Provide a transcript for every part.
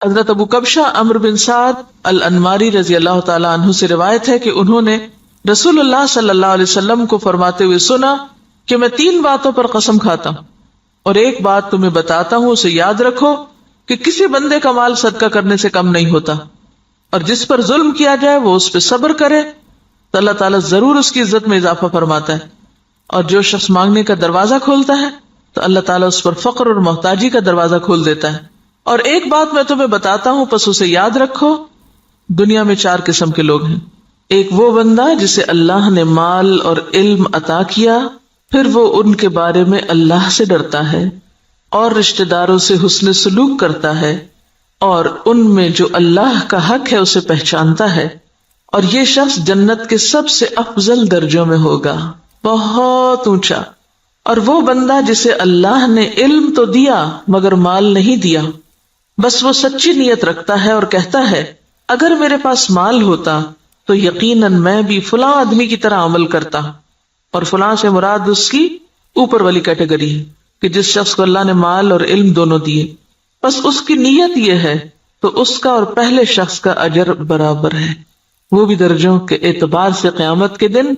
حضرت ابو کبشہ عمرو بن سعد الانماری رضی اللہ تعالی عنہ سے روایت ہے کہ انہوں نے رسول اللہ صلی اللہ علیہ وسلم کو فرماتے ہوئے سنا کہ میں 3 باتوں پر قسم کھاتا ہوں اور ایک بات تمہیں بتاتا ہوں، اسے یاد رکھو کہ کسی بندے کا مال صدقہ کرنے سے کم نہیں ہوتا، اور جس پر ظلم کیا جائے وہ اس پہ صبر کرے تو اللہ تعالیٰ ضرور اس کی عزت میں اضافہ فرماتا ہے، اور جو شخص مانگنے کا دروازہ کھولتا ہے تو اللہ تعالیٰ اس پر فقر اور محتاجی کا دروازہ کھول دیتا ہے۔ اور ایک بات میں تمہیں بتاتا ہوں، پس اسے یاد رکھو، دنیا میں 4 قسم کے لوگ ہیں۔ ایک وہ بندہ جسے اللہ نے مال اور علم عطا کیا، پھر وہ ان کے بارے میں اللہ سے ڈرتا ہے اور رشتہ داروں سے حسن سلوک کرتا ہے، اور ان میں جو اللہ کا حق ہے اسے پہچانتا ہے، اور یہ شخص جنت کے سب سے افضل درجوں میں ہوگا، بہت اونچا۔ اور وہ بندہ جسے اللہ نے علم تو دیا مگر مال نہیں دیا، بس وہ سچی نیت رکھتا ہے اور کہتا ہے اگر میرے پاس مال ہوتا تو یقیناً میں بھی فلاں آدمی کی طرح عمل کرتا، اور فلاں سے مراد اس کی اوپر والی کیٹیگری ہے کہ جس شخص کو اللہ نے مال اور علم دونوں دیے، بس اس کی نیت یہ ہے تو اس کا اور پہلے شخص کا اجر برابر ہے، وہ بھی درجوں کے اعتبار سے قیامت کے دن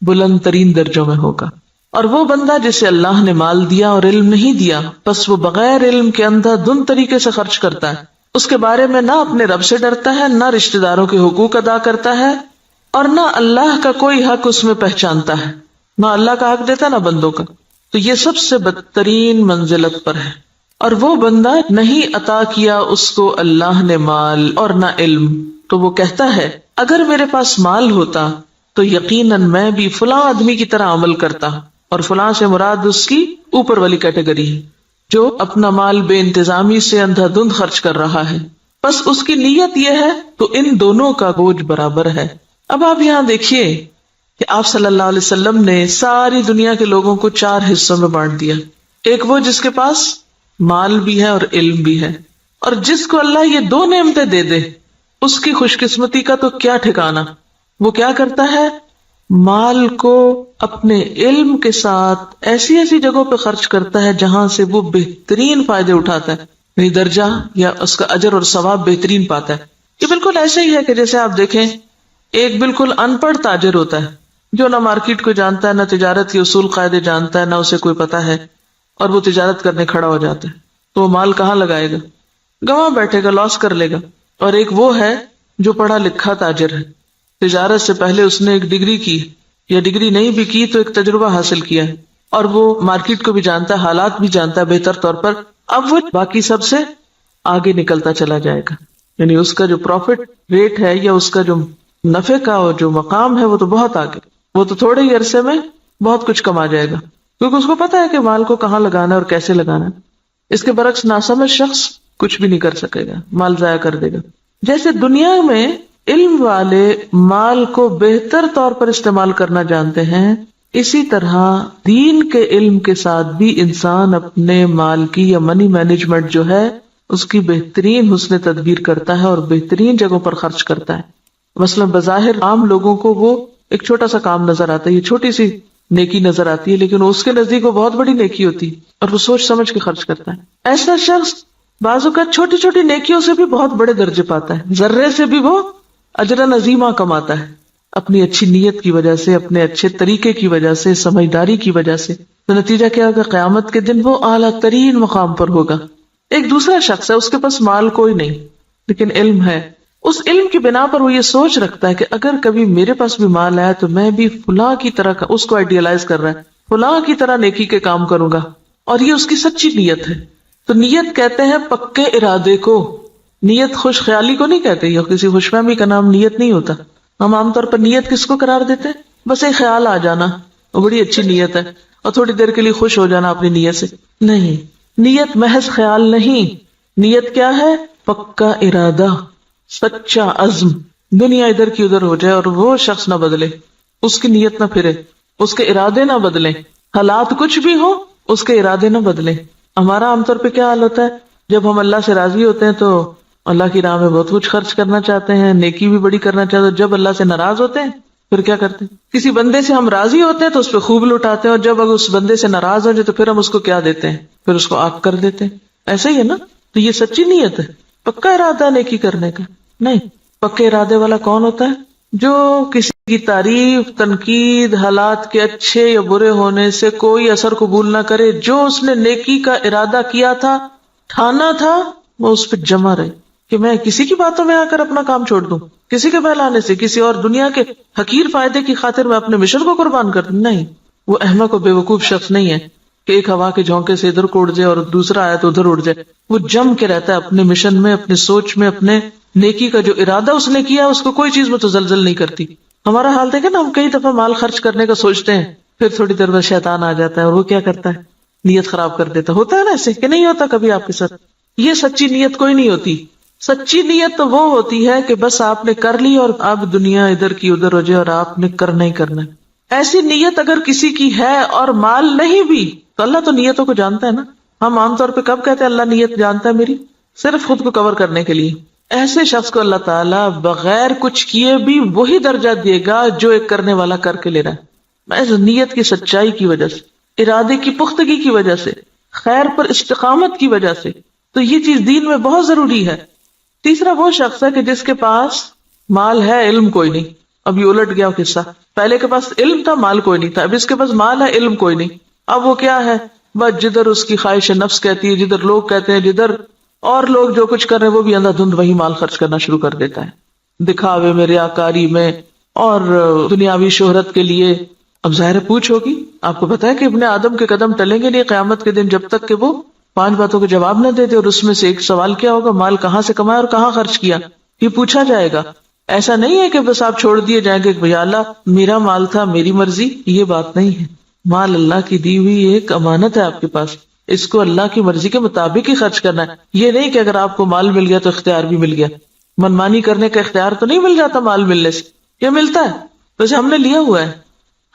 بلند ترین درجوں میں ہوگا۔ اور وہ بندہ جسے اللہ نے مال دیا اور علم نہیں دیا، بس وہ بغیر علم کے اندھا دھند طریقے سے خرچ کرتا ہے، اس کے بارے میں نہ اپنے رب سے ڈرتا ہے، نہ رشتہ داروں کے حقوق ادا کرتا ہے، اور نہ اللہ کا کوئی حق اس میں پہچانتا ہے، نہ اللہ کا حق دیتا نہ بندوں کا، تو یہ سب سے بدترین منزلت پر ہے۔ اور وہ بندہ نہیں عطا کیا اس کو اللہ نے مال اور نہ علم، تو وہ کہتا ہے اگر میرے پاس مال ہوتا تو یقیناً میں بھی فلاں آدمی کی طرح عمل کرتا، اور فلاں سے مراد اس کی اوپر والی کیٹیگری ہے جو اپنا مال بے انتظامی سے اندھا دھند خرچ کر رہا ہے، بس اس کی نیت یہ ہے تو ان دونوں کا بوجھ برابر ہے۔ اب آپ یہاں دیکھیے کہ آپ صلی اللہ علیہ وسلم نے ساری دنیا کے لوگوں کو 4 حصوں میں بانٹ دیا۔ ایک وہ جس کے پاس مال بھی ہے اور علم بھی ہے، اور جس کو اللہ یہ 2 نعمتیں دے دے اس کی خوش قسمتی کا تو کیا ٹھکانا۔ وہ کیا کرتا ہے؟ مال کو اپنے علم کے ساتھ ایسی ایسی جگہوں پہ خرچ کرتا ہے جہاں سے وہ بہترین فائدے اٹھاتا ہے، یعنی درجہ یا اس کا اجر اور ثواب بہترین پاتا ہے۔ یہ بالکل ایسے ہی ہے کہ جیسے آپ دیکھیں ایک بالکل ان پڑھ تاجر ہوتا ہے جو نہ مارکیٹ کو جانتا ہے، نہ تجارت کے اصول قاعدے جانتا ہے، نہ اسے کوئی پتا ہے، اور وہ تجارت کرنے کھڑا ہو جاتا ہے، تو وہ مال کہاں لگائے گا؟ گواں بیٹھے گا، لاس کر لے گا۔ اور ایک وہ ہے جو پڑھا لکھا تاجر ہے، تجارت سے پہلے اس نے ایک ڈگری کی، یا ڈگری نہیں بھی کی تو ایک تجربہ حاصل کیا ہے، اور وہ مارکیٹ کو بھی جانتا ہے، حالات بھی جانتا ہے بہتر طور پر، اب وہ باقی سب سے آگے نکلتا چلا جائے گا، یعنی اس کا جو پروفٹ ریٹ ہے یا اس کا جو نفع کا جو مقام ہے وہ تو بہت آگے، وہ تو تھوڑے ہی عرصے میں بہت کچھ کما جائے گا، کیونکہ اس کو پتا ہے کہ مال کو کہاں لگانا ہے اور کیسے لگانا ہے۔ اس کے برعکس ناسمجھ شخص کچھ بھی نہیں کر سکے گا، مال ضائع کر دے گا۔ جیسے دنیا میں علم والے مال کو بہتر طور پر استعمال کرنا جانتے ہیں، اسی طرح دین کے علم کے ساتھ بھی انسان اپنے مال کی یا منی مینجمنٹ جو ہے اس کی بہترین حسن تدبیر کرتا ہے اور بہترین جگہوں پر خرچ کرتا ہے۔ مثلا بظاہر عام لوگوں کو وہ ایک چھوٹا سا کام نظر آتا ہے، یہ چھوٹی سی نیکی نظر آتی ہے، لیکن اس کے نزدیک وہ بہت بڑی نیکی ہوتی ہے اور وہ سوچ سمجھ کے خرچ کرتا ہے۔ ایسا شخص بعض اوقات چھوٹی چھوٹی نیکیوں سے بھی بہت بڑے درجے پاتا ہے، ذرے سے بھی وہ اجر عظیمہ کماتا ہے، اپنی اچھی نیت کی وجہ سے، اپنے اچھے طریقے کی وجہ سے، سمجھداری کی وجہ سے۔ تو نتیجہ کیا ہوگا؟ قیامت کے دن وہ اعلیٰ ترین مقام پر ہوگا۔ ایک دوسرا شخص ہے، اس کے پاس مال کوئی نہیں لیکن علم ہے، اس علم کی بنا پر وہ یہ سوچ رکھتا ہے کہ اگر کبھی میرے پاس بھی مال آیا تو میں بھی فلاں کی طرح کا، اس کو آئیڈیالائز کر رہا ہے، فلاں کی طرح نیکی کے کام کروں گا، اور یہ اس کی سچی نیت ہے۔ تو نیت کہتے ہیں پکے ارادے کو، نیت خوش خیالی کو نہیں کہتے، یا کسی خوش فہمی کا نام نیت نہیں ہوتا۔ ہم عام طور پر نیت کس کو قرار دیتے ہیں؟ بس ایک خیال آ جانا، وہ بڑی اچھی نیت ہے، اور تھوڑی دیر کے لیے خوش ہو جانا اپنی نیت سے۔ نہیں، نیت محض خیال نہیں، نیت کیا ہے؟ پکا ارادہ، سچا عزم۔ دنیا ادھر کی ادھر ہو جائے اور وہ شخص نہ بدلے، اس کی نیت نہ پھرے، اس کے ارادے نہ بدلیں، حالات کچھ بھی ہو اس کے ارادے نہ بدلیں۔ ہمارا عام طور پہ کیا حال ہوتا ہے؟ جب ہم اللہ سے راضی ہوتے ہیں تو اللہ کی راہ میں بہت کچھ خرچ کرنا چاہتے ہیں، نیکی بھی بڑی کرنا چاہتے ہیں، جب اللہ سے ناراض ہوتے ہیں پھر کیا کرتے ہیں؟ کسی بندے سے ہم راضی ہوتے ہیں تو اس پہ خوب لٹاتے ہیں، اور جب اگر اس بندے سے ناراض ہو جائے تو پھر ہم اس کو کیا دیتے ہیں؟ پھر اس کو آگ کر دیتے ہیں۔ ایسا ہی ہے نا؟ تو یہ سچی نیت ہے، پکا ارادہ نیکی کرنے کا نہیں. پکے ارادے والا کون ہوتا ہے؟ جو کسی کی تعریف، تنقید، حالات کے اچھے یا برے ہونے سے کوئی اثر قبول نہ کرے. جو اس نے نیکی کا ارادہ کیا تھا، ٹھانا تھا، وہ اس پہ جمع رہے کہ میں کسی کی باتوں میں آ کر اپنا کام چھوڑ دوں، کسی کے بہلانے سے، کسی اور دنیا کے حقیر فائدے کی خاطر میں اپنے مشن کو قربان کر دوں. نہیں، وہ احمق و بے وقوف شخص نہیں ہے کہ ایک ہوا کے جھونکے سے ادھر کو اڑ جائے اور دوسرا آیا تو ادھر اڑ جائے. وہ جم کے رہتا ہے اپنے مشن میں، اپنے سوچ میں، اپنے نیکی کا جو ارادہ اس نے کیا اس کو کوئی چیز متزلزل نہیں کرتی. ہمارا حال دیکھیں نا، ہم کئی دفعہ مال خرچ کرنے کا سوچتے ہیں، پھر تھوڑی دیر بعد شیطان آ جاتا ہے اور وہ کیا کرتا ہے؟ نیت خراب کر دیتا. ہوتا ہے نا ایسے کہ نہیں ہوتا کبھی آپ کے ساتھ؟ یہ سچی نیت کوئی نہیں ہوتی. سچی نیت تو وہ ہوتی ہے کہ بس آپ نے کر لی اور اب دنیا ادھر کی ادھر ہو جائے اور آپ نے کرنا ہی کرنا ہے. ایسی نیت اگر کسی کی ہے اور مال نہیں بھی تو اللہ تو نیتوں کو جانتا ہے نا. ہم عام طور پہ کب کہتے ہیں اللہ نیت جانتا ہے میری؟ صرف خود کو کور کرنے کے لیے. ایسے شخص کو اللہ تعالیٰ بغیر کچھ کیے بھی وہی درجہ دے گا جو ایک کرنے والا کر کے لے رہا ہے. محض نیت کی سچائی کی وجہ سے، ارادے کی پختگی کی وجہ سے، خیر پر استقامت کی وجہ سے. تو یہ چیز دین میں بہت ضروری ہے. تیسرا وہ شخص ہے کہ جس کے پاس مال ہے، علم کوئی نہیں. اب یہ الٹ گیا قصہ. پہلے کے پاس علم تھا، مال کوئی نہیں تھا. اب اس کے پاس مال ہے، علم کوئی نہیں. اب وہ کیا ہے؟ بس جدھر اس کی خواہش نفس کہتی ہے، جدھر لوگ کہتے ہیں، جدھر اور لوگ جو کچھ کر رہے ہیں وہ بھی اندھا دھند وہی مال خرچ کرنا شروع کر دیتا ہے، دکھاوے میں، ریاکاری میں اور دنیاوی شہرت کے لیے. اب ظاہر پوچھ ہوگی. آپ کو پتا ہے کہ ابن آدم کے قدم ٹلیں گے نہیں قیامت کے دن جب تک کہ وہ 5 باتوں کے جواب نہ دیتے. اور اس میں سے ایک سوال کیا ہوگا؟ مال کہاں سے کمایا اور کہاں خرچ کیا. یہ پوچھا جائے گا. ایسا نہیں ہے کہ بس آپ چھوڑ دیے جائیں گے کہ اللہ میرا مال تھا، میری مرضی. یہ بات نہیں ہے. مال اللہ کی دی ہوئی ایک امانت ہے آپ کے پاس، اس کو اللہ کی مرضی کے مطابق ہی خرچ کرنا ہے. یہ نہیں کہ اگر آپ کو مال مل گیا تو اختیار بھی مل گیا. منمانی کرنے کا اختیار تو نہیں مل جاتا مال ملنے سے. یہ ملتا ہے ویسے ہم نے لیا ہوا ہے.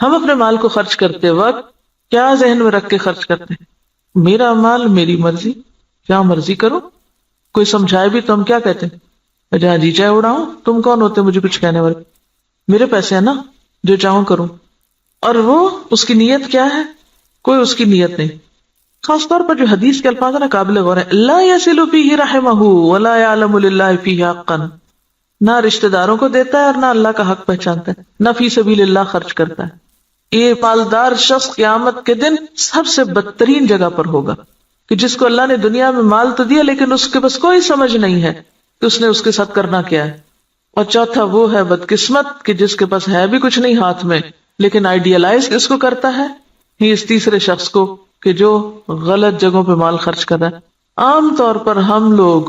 ہم اپنے مال کو خرچ کرتے وقت کیا ذہن میں رکھ کے خرچ کرتے ہیں؟ میرا مال، میری مرضی، کیا مرضی کرو. کوئی سمجھائے بھی تو ہم کیا کہتے ہیں؟ جہاں جی چاہے اڑاؤں. تم کون ہوتے مجھے کچھ کہنے والے؟ میرے پیسے ہیں نا، جو چاہوں کروں. اور وہ اس کی نیت کیا ہے؟ کوئی اس کی نیت نہیں. خاص طور پر جو حدیث کے الفاظ ہیں نا قابل غور ہیں. لا یصل فیہ رحمہ ولا یعلم للہ فیہ حقا. نہ رشتہ داروں کو دیتا ہے اور نہ اللہ کا حق پہچانتا ہے، نہ فی سبیل اللہ خرچ کرتا ہے. یہ مالدار شخص قیامت کے دن سب سے بدترین جگہ پر ہوگا کہ جس کو اللہ نے دنیا میں مال تو دیا لیکن اس کے بس کوئی سمجھ نہیں ہے کہ اس نے اس کے ساتھ کرنا کیا ہے. اور چوتھا وہ ہے بدقسمت کہ جس کے پاس ہے بھی کچھ نہیں ہاتھ میں لیکن آئیڈیالائز اس کو کرتا ہے. ہی اس تیسرے شخص کو کہ جو غلط جگہوں پہ مال خرچ کر رہا ہے. عام طور پر ہم لوگ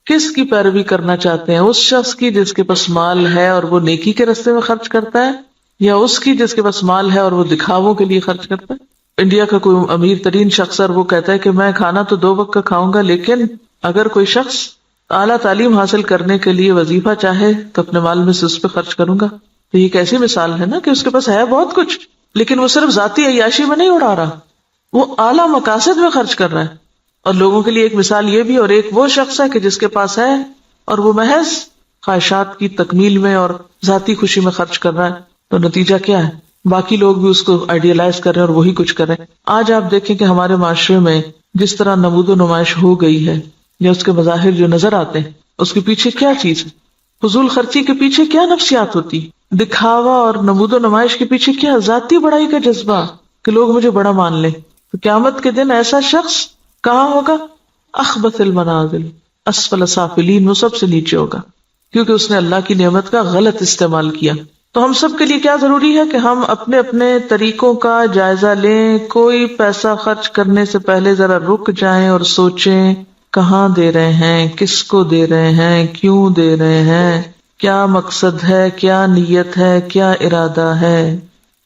کس کی پیروی کرنا چاہتے ہیں؟ اس شخص کی جس کے پاس مال ہے اور وہ نیکی کے راستے میں خرچ کرتا ہے، یا اس کی جس کے پاس مال ہے اور وہ دکھاووں کے لیے خرچ کرتا ہے؟ انڈیا کا کوئی امیر ترین شخص اور وہ کہتا ہے کہ میں کھانا تو 2 وقت کا کھاؤں گا، لیکن اگر کوئی شخص اعلیٰ تعلیم حاصل کرنے کے لیے وظیفہ چاہے تو اپنے مال میں سے اس پہ خرچ کروں گا. تو یہ ایک ایسی مثال ہے نا کہ اس کے پاس ہے بہت کچھ لیکن وہ صرف ذاتی عیاشی میں نہیں اڑا رہا، وہ اعلیٰ مقاصد میں خرچ کر رہا ہے. اور لوگوں کے لیے ایک مثال یہ بھی، اور ایک وہ شخص ہے کہ جس کے پاس ہے اور وہ محض خواہشات کی تکمیل میں اور ذاتی خوشی میں خرچ کر رہا ہے. تو نتیجہ کیا ہے؟ باقی لوگ بھی اس کو آئیڈیالائز کر رہے ہیں اور وہی کچھ کر رہے ہیں. آج آپ دیکھیں کہ ہمارے معاشرے میں جس طرح نمود و نمائش ہو گئی ہے یا اس کے مظاہر جو نظر آتے ہیں، اس کے پیچھے کیا چیز ہے؟ فضول خرچی کے پیچھے کیا نفسیات ہوتی؟ دکھاوا اور نمود و نمائش کے پیچھے کیا ذاتی بڑائی کا جذبہ کہ لوگ مجھے بڑا مان لیں. تو قیامت کے دن ایسا شخص کہاں ہوگا؟ اخبث المنازل اسفل سافلین، وہ سب سے نیچے ہوگا کیونکہ اس نے اللہ کی نعمت کا غلط استعمال کیا. تو ہم سب کے لیے کیا ضروری ہے کہ ہم اپنے اپنے طریقوں کا جائزہ لیں. کوئی پیسہ خرچ کرنے سے پہلے ذرا رک جائیں اور سوچیں کہاں دے رہے ہیں، کس کو دے رہے ہیں، کیوں دے رہے ہیں، کیا مقصد ہے، کیا نیت ہے، کیا ارادہ ہے.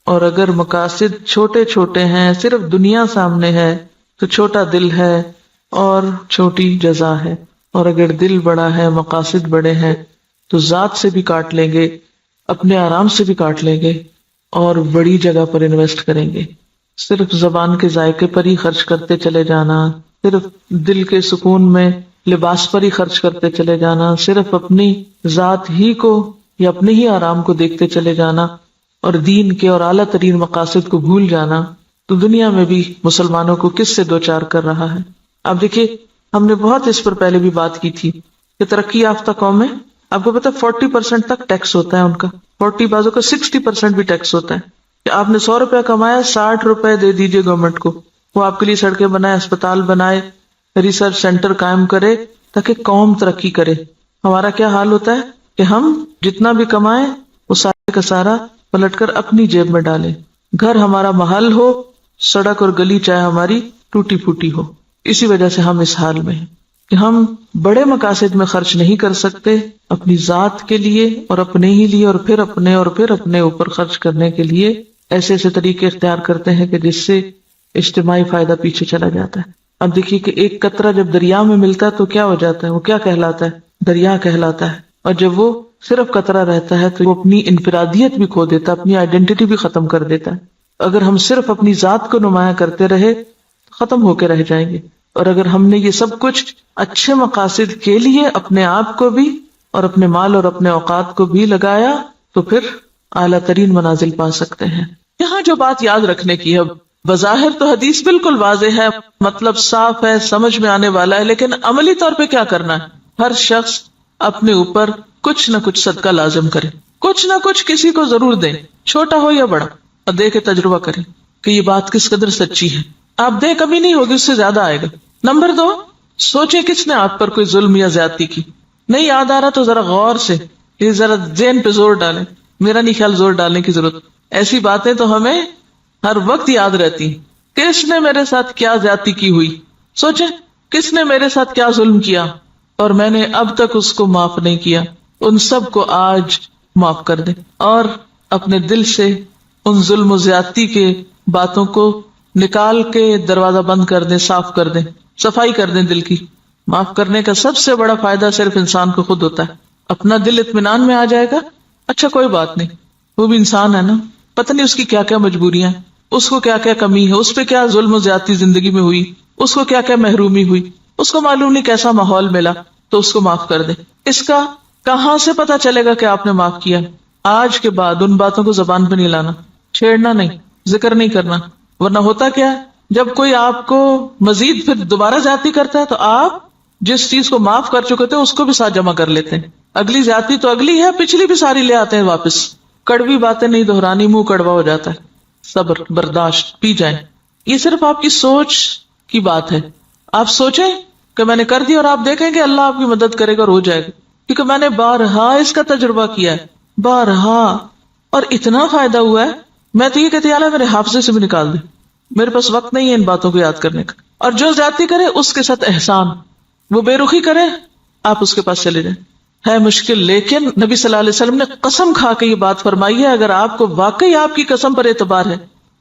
اور اگر مقاصد چھوٹے چھوٹے ہیں، صرف دنیا سامنے ہے تو چھوٹا دل ہے اور چھوٹی جزا ہے. اور اگر دل بڑا ہے، مقاصد بڑے ہیں تو ذات سے بھی کاٹ لیں گے، اپنے آرام سے بھی کاٹ لیں گے اور بڑی جگہ پر انویسٹ کریں گے. صرف زبان کے ذائقے پر ہی خرچ کرتے چلے جانا، صرف دل کے سکون میں لباس پر ہی خرچ کرتے چلے جانا، صرف اپنی ذات ہی کو یا اپنے ہی آرام کو دیکھتے چلے جانا اور دین کے اور اعلیٰ ترین مقاصد کو بھول جانا، تو دنیا میں بھی مسلمانوں کو کس سے دوچار کر رہا ہے. اب دیکھیے، ہم نے بہت اس پر پہلے بھی بات کی تھی کہ ترقی یافتہ قومیں، آپ کو پتا 40% تک ٹیکس ہوتا ہے ان کا، 40 بازوں کا 60% بھی ٹیکس ہوتا ہے، کہ آپ نے 100 روپے کمایا 60 روپے دے دیجئے گورنمنٹ کو، وہ آپ کے لیے سڑکیں بنائے، اسپتال بنائے، ریسرچ سینٹر قائم کرے تاکہ قوم ترقی کرے۔ ہمارا کیا حال ہوتا ہے کہ ہم جتنا بھی کمائیں وہ سارے کا سارا پلٹ کر اپنی جیب میں ڈالیں، گھر ہمارا محل ہو، سڑک اور گلی چاہے ہماری ٹوٹی پھوٹی ہو۔ اسی وجہ سے ہم اس حال میں ہیں کہ ہم بڑے مقاصد میں خرچ نہیں کر سکتے، اپنی ذات کے لیے اور اپنے ہی لیے، اور پھر اپنے اوپر خرچ کرنے کے لیے ایسے ایسے طریقے اختیار کرتے ہیں کہ جس سے اجتماعی فائدہ پیچھے چلا جاتا ہے۔ اب دیکھیے کہ ایک قطرہ جب دریا میں ملتا ہے تو کیا ہو جاتا ہے، وہ کیا کہلاتا ہے، دریا کہلاتا ہے، اور جب وہ صرف قطرہ رہتا ہے تو وہ اپنی انفرادیت بھی کھو دیتا ہے، اپنی آئیڈینٹی بھی ختم کر دیتا ہے۔ اگر ہم صرف اپنی ذات کو نمایاں کرتے رہے ختم ہو کے رہ جائیں گے، اور اگر ہم نے یہ سب کچھ اچھے مقاصد کے لیے اپنے آپ کو بھی اور اپنے مال اور اپنے اوقات کو بھی لگایا تو پھر اعلیٰ ترین منازل پا سکتے ہیں۔ یہاں جو بات یاد رکھنے کی ہے، بظاہر تو حدیث بالکل واضح ہے، مطلب صاف ہے، سمجھ میں آنے والا ہے، لیکن عملی طور پہ کیا کرنا ہے؟ ہر شخص اپنے اوپر کچھ نہ کچھ صدقہ لازم کرے، کچھ نہ کچھ کسی کو ضرور دیں، چھوٹا ہو یا بڑا، اور دے کے تجربہ کریں کہ یہ بات کس قدر سچی ہے۔ آپ دے کمی نہیں ہوگی، اس سے زیادہ آئے گا۔ نمبر 2، سوچیں کس نے آپ پر کوئی ظلم یا زیادتی کی، نہیں یاد آ رہا تو ذرا غور سے یہ ذرا ذہن پہ زور ڈالیں، میرا نہیں خیال زور ڈالنے کی ضرورت، ایسی باتیں تو ہمیں ہر وقت یاد رہتی ہیں۔ کس نے میرے ساتھ کیا زیادتی کی ہوئی، سوچیں کس نے میرے ساتھ کیا ظلم کیا اور میں نے اب تک اس کو معاف نہیں کیا، ان سب کو آج معاف کر دیں، اور اپنے دل سے ان ظلم و زیادتی کے باتوں کو نکال کے دروازہ بند کر دیں، صاف کر دیں، صفائی کر دیں دل کی۔ معاف کرنے کا سب سے بڑا فائدہ صرف انسان کو خود ہوتا ہے، اپنا دل اطمینان میں آ جائے گا، اچھا کوئی بات نہیں، وہ بھی انسان ہے نا، پتہ نہیں اس کی کیا کیا مجبوریاں، اس کو کیا کیا کمی ہے، اس پہ کیا ظلم و زیادتی زندگی میں ہوئی، اس کو کیا کیا محرومی ہوئی، اس کو معلوم نہیں کیسا ماحول ملا، تو اس کو معاف کر دیں۔ اس کا کہاں سے پتا چلے گا کہ آپ نے معاف کیا؟ آج کے بعد ان باتوں کو زبان پہ نہیں لانا، چھیڑنا نہیں، ذکر نہیں کرنا، ورنہ ہوتا کیا ہے، جب کوئی آپ کو مزید پھر دوبارہ زیادتی کرتا ہے تو آپ جس چیز کو معاف کر چکے تھے اس کو بھی ساتھ جمع کر لیتے ہیں، اگلی زیادتی تو اگلی ہے، پچھلی بھی ساری لے آتے ہیں واپس۔ کڑوی باتیں نہیں دہرانی، منہ کڑوا ہو جاتا ہے۔ صبر، برداشت، پی جائیں۔ یہ صرف آپ کی سوچ کی بات ہے، آپ سوچیں کہ میں نے کر دی، اور آپ دیکھیں کہ اللہ آپ کی مدد کرے گا اور ہو جائے گا، کیونکہ میں نے بارہا اس کا تجربہ کیا ہے، بارہا، اور اتنا فائدہ ہوا ہے، میں تو یہ کہتی اللہ میرے حافظے سے بھی نکال دے، میرے پاس وقت نہیں ہے ان باتوں کو یاد کرنے کا۔ اور جو زیادتی کرے اس کے ساتھ احسان، وہ بے رخی کرے، آپ اس کے پاس چلے جائیں۔ ہے مشکل، لیکن نبی صلی اللہ علیہ وسلم نے قسم کھا کے یہ بات فرمائی ہے، اگر آپ کو واقعی آپ کی قسم پر اعتبار ہے،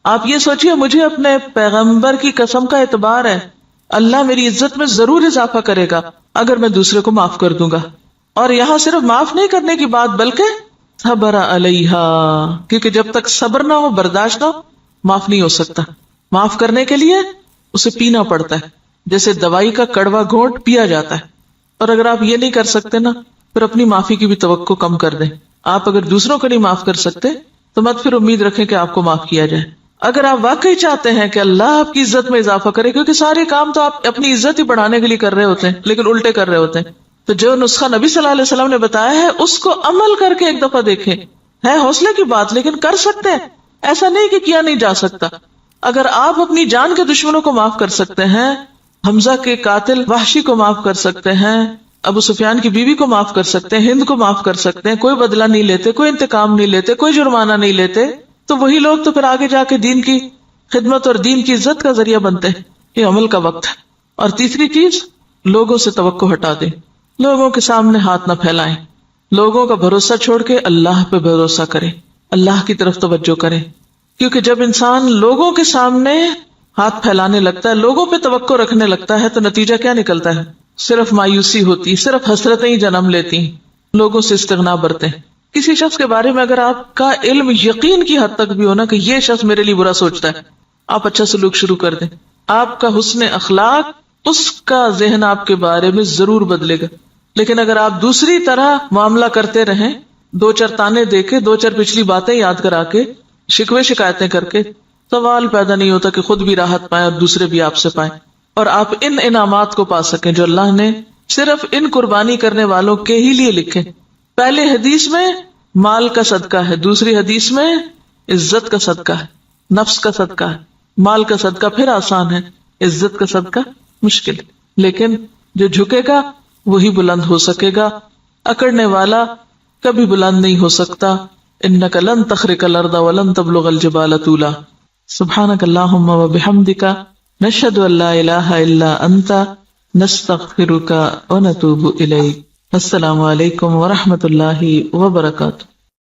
آپ یہ سوچئے مجھے اپنے پیغمبر کی قسم کا اعتبار ہے، اللہ میری عزت میں ضرور اضافہ کرے گا اگر میں دوسرے کو معاف کر دوں گا۔ اور یہاں صرف معاف نہیں کرنے کی بات بلکہ صبر علیہا، کیونکہ جب تک صبر نہ ہو، برداشت نہ ہو، معاف نہیں ہو سکتا۔ معاف کرنے کے لیے اسے پینا پڑتا ہے، جیسے دوائی کا کڑوا گھونٹ پیا جاتا ہے۔ اور اگر آپ یہ نہیں کر سکتے نا، پھر اپنی معافی کی بھی توقع کم کر دیں۔ آپ اگر دوسروں کو نہیں معاف کر سکتے تو مت پھر امید رکھیں کہ آپ کو معاف کیا جائے۔ اگر آپ واقعی چاہتے ہیں کہ اللہ آپ کی عزت میں اضافہ کرے، کیونکہ سارے کام تو آپ اپنی عزت ہی بڑھانے کے لیے کر رہے ہوتے ہیں لیکن الٹے کر رہے ہوتے ہیں، تو جو نسخہ نبی صلی اللہ علیہ وسلم نے بتایا ہے اس کو عمل کر کے ایک دفعہ دیکھیں۔ ہے حوصلے کی بات لیکن کر سکتے ہیں، ایسا نہیں کہ کیا نہیں جا سکتا۔ اگر آپ اپنی جان کے دشمنوں کو معاف کر سکتے ہیں، حمزہ کے قاتل وحشی کو معاف کر سکتے ہیں، ابو سفیان کی بیوی کو معاف کر سکتے ہیں، ہند کو معاف کر سکتے ہیں، کوئی بدلہ نہیں لیتے، کوئی انتقام نہیں لیتے، کوئی جرمانہ نہیں لیتے، تو وہی لوگ تو پھر آگے جا کے دین کی خدمت اور دین کی عزت کا ذریعہ بنتے ہیں۔ یہ عمل کا وقت ہے۔ اور تیسری چیز، لوگوں سے توقع ہٹا دیں، لوگوں کے سامنے ہاتھ نہ پھیلائیں، لوگوں کا بھروسہ چھوڑ کے اللہ پہ بھروسہ کریں، اللہ کی طرف توجہ کریں، کیونکہ جب انسان لوگوں کے سامنے ہاتھ پھیلانے لگتا ہے، لوگوں پہ توقع رکھنے لگتا ہے، تو نتیجہ کیا نکلتا ہے؟ صرف مایوسی ہوتی، صرف حسرتیں ہی جنم لیتی، لوگوں سے استغنا برتے ہیں۔ کسی شخص کے بارے میں اگر آپ کا علم یقین کی حد تک بھی ہونا کہ یہ شخص میرے لیے برا سوچتا ہے، آپ اچھا سلوک شروع کر دیں، آپ کا حسن اخلاق اس کا ذہن آپ کے بارے میں ضرور بدلے گا۔ لیکن اگر آپ دوسری طرح معاملہ کرتے رہیں، دو چار تانے دے کے، دو چار پچھلی باتیں یاد کرا کے، شکوے شکایتیں کر کے، سوال پیدا نہیں ہوتا کہ خود بھی راحت پائیں اور دوسرے بھی آپ سے پائیں، اور آپ ان انعامات کو پا سکیں جو اللہ نے صرف ان قربانی کرنے والوں کے ہی لیے لکھے. پہلے حدیث میں مال کا صدقہ ہے، دوسری حدیث میں عزت کا صدقہ ہے، نفس کا صدقہ ہے. مال کا صدقہ پھر آسان ہے، عزت کا صدقہ مشکل. لیکن جو جھکے گا وہی بلند ہو سکے گا، اکڑنے والا کبھی بلند نہیں ہو سکتا. انک لن تخرق الارض ولن تبلغ الجبال طولا. سبحانک اللہم وبحمدک نشہد ان لا الہ الا انت نستغفرک ونتوب الیک. السلام علیکم ورحمۃ اللہ وبرکاتہ.